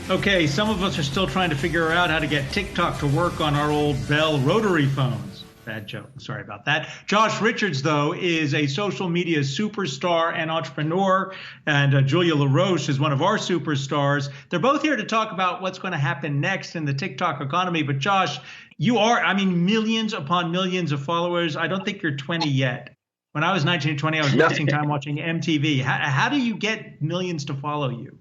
Okay, some of us are still trying to figure out how to get TikTok to work on our old Bell rotary phones. Bad joke. Sorry about that. Josh Richards, though, is a social media superstar and entrepreneur, and Julia LaRoche is one of our superstars. They're both here to talk about what's going to happen next in the TikTok economy. But Josh, you are, I mean, millions upon millions of followers. I don't think you're 20 yet. When I was 19 or 20, I was No. wasting time watching MTV. How do you get millions to follow you?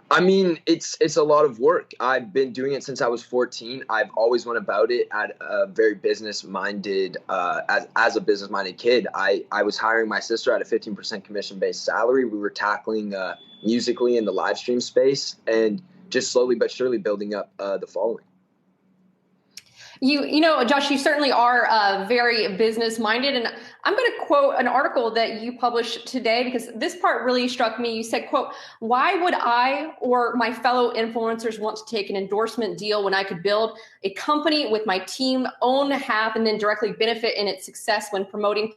I mean, it's a lot of work. I've been doing it since I was 14. I've always went about it at a very business-minded, as a business-minded kid. I was hiring my sister at a 15% commission-based salary. We were tackling Musically in the live stream space and just slowly but surely building up the following. You know, Josh, you certainly are very business minded. And I'm going to quote an article that you published today because this part really struck me. You said, quote, "Why would I or my fellow influencers want to take an endorsement deal when I could build a company with my team, own half, and then directly benefit in its success when promoting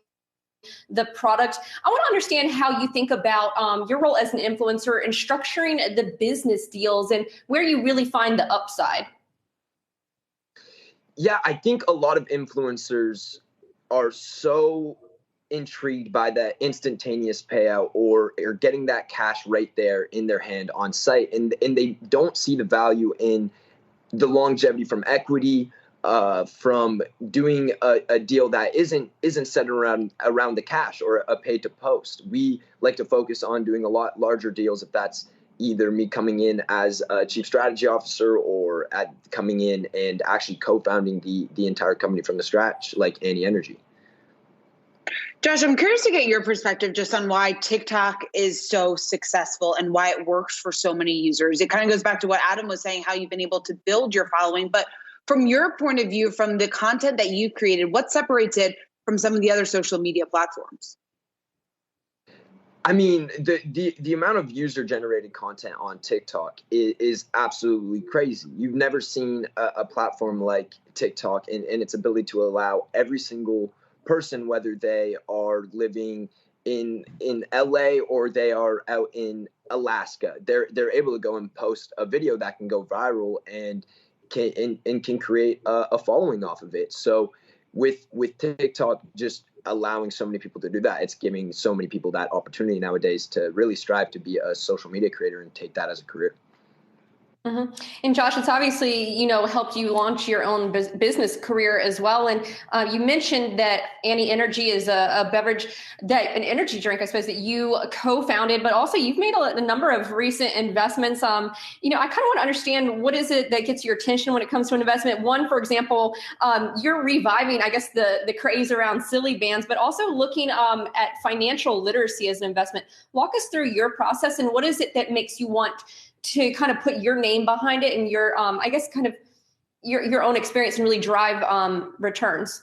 the product?" I want to understand how you think about your role as an influencer and structuring the business deals and where you really find the upside. Yeah, I think a lot of influencers are so intrigued by that instantaneous payout or getting that cash right there in their hand on site. And they don't see the value in the longevity from equity, from doing a deal that isn't centered around the cash or a pay to post. We like to focus on doing a lot larger deals if that's either me coming in as a chief strategy officer or coming in and actually co-founding the entire company from the scratch, like Annie Energy. Josh, I'm curious to get your perspective just on why TikTok is so successful and why it works for so many users. It kind of goes back to what Adam was saying, how you've been able to build your following. But from your point of view, from the content that you created, what separates it from some of the other social media platforms? I mean, the amount of user-generated content on TikTok is absolutely crazy. You've never seen a platform like TikTok and its ability to allow every single person, whether they are living in LA or they are out in Alaska, they're able to go and post a video that can go viral and can create a following off of it. So with TikTok just allowing so many people to do that, it's giving so many people that opportunity nowadays to really strive to be a social media creator and take that as a career. Mm-hmm. And Josh, it's obviously, you know, helped you launch your own business career as well. And you mentioned that Annie Energy is a beverage, an energy drink, I suppose, that you co-founded, but also you've made a number of recent investments. You know, I kind of want to understand what is it that gets your attention when it comes to an investment. One, for example, you're reviving, I guess, the craze around silly bands, but also looking at financial literacy as an investment. Walk us through your process and what is it that makes you want to kind of put your name behind it and your, I guess, kind of your own experience and really drive returns?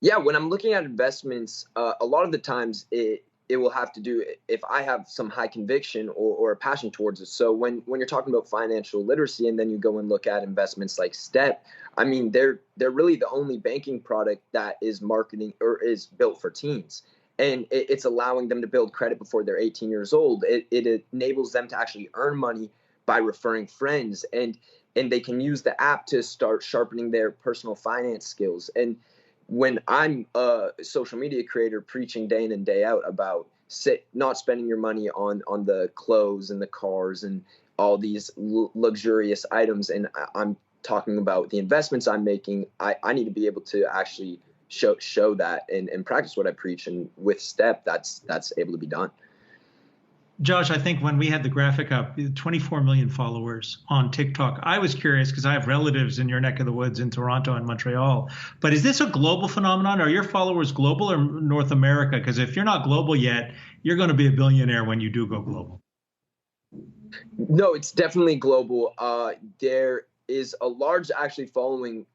Yeah, when I'm looking at investments, a lot of the times it will have to do if I have some high conviction or a passion towards it. So when you're talking about financial literacy and then you go and look at investments like Step, I mean, they're really the only banking product that is marketing or is built for teens. And it's allowing them to build credit before they're 18 years old. It enables them to actually earn money by referring friends, and they can use the app to start sharpening their personal finance skills. And when I'm a social media creator preaching day in and day out about not spending your money on the clothes and the cars and all these luxurious items, and I'm talking about the investments I'm making, I need to be able to actually show that and practice what I preach. And with Step, that's able to be done. Josh, I think when we had the graphic up, 24 million followers on TikTok, I was curious because I have relatives in your neck of the woods in Toronto and Montreal. But is this a global phenomenon? Are your followers global or North America? Because if you're not global yet, you're going to be a billionaire when you do go global. No, it's definitely global. There is a large actually following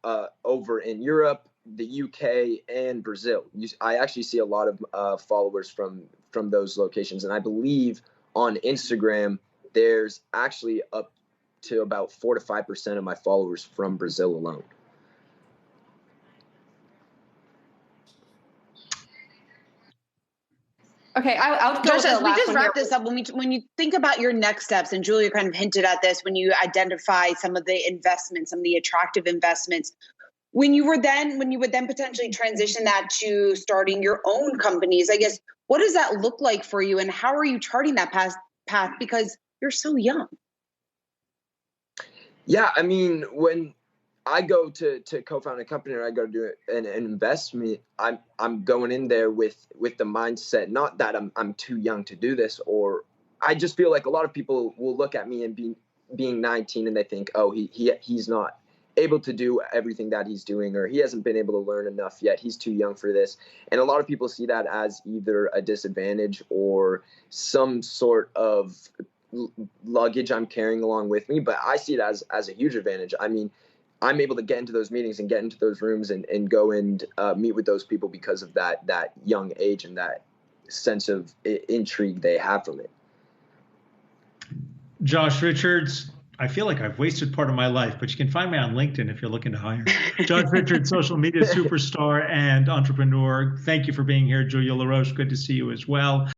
over in Europe, the UK, and Brazil. I actually see a lot of followers from those locations. And I believe on Instagram, there's actually up to about 4 to 5% of my followers from Brazil alone. Okay, I'll go Josh, with the as we last just one wrap here. this up, when you think about your next steps, and Julia kind of hinted at this, when you identify some of the investments, some of the attractive investments, when you would then potentially transition that to starting your own companies, I guess, what does that look like for you, and how are you charting that path because you're so young? Yeah, I mean, when I go to co-found a company or I go to do an investment, I'm going in there with the mindset, not that I'm too young to do this, or I just feel like a lot of people will look at me and being 19 and they think, oh, he's not able to do everything that he's doing, or he hasn't been able to learn enough yet. He's too young for this. And a lot of people see that as either a disadvantage or some sort of luggage I'm carrying along with me. But I see it as a huge advantage. I mean, I'm able to get into those meetings and get into those rooms and go and meet with those people because of that young age and that sense of intrigue they have from it. Josh Richards, I feel like I've wasted part of my life, but you can find me on LinkedIn if you're looking to hire. Josh Richards, social media superstar and entrepreneur. Thank you for being here. Julia LaRoche, good to see you as well.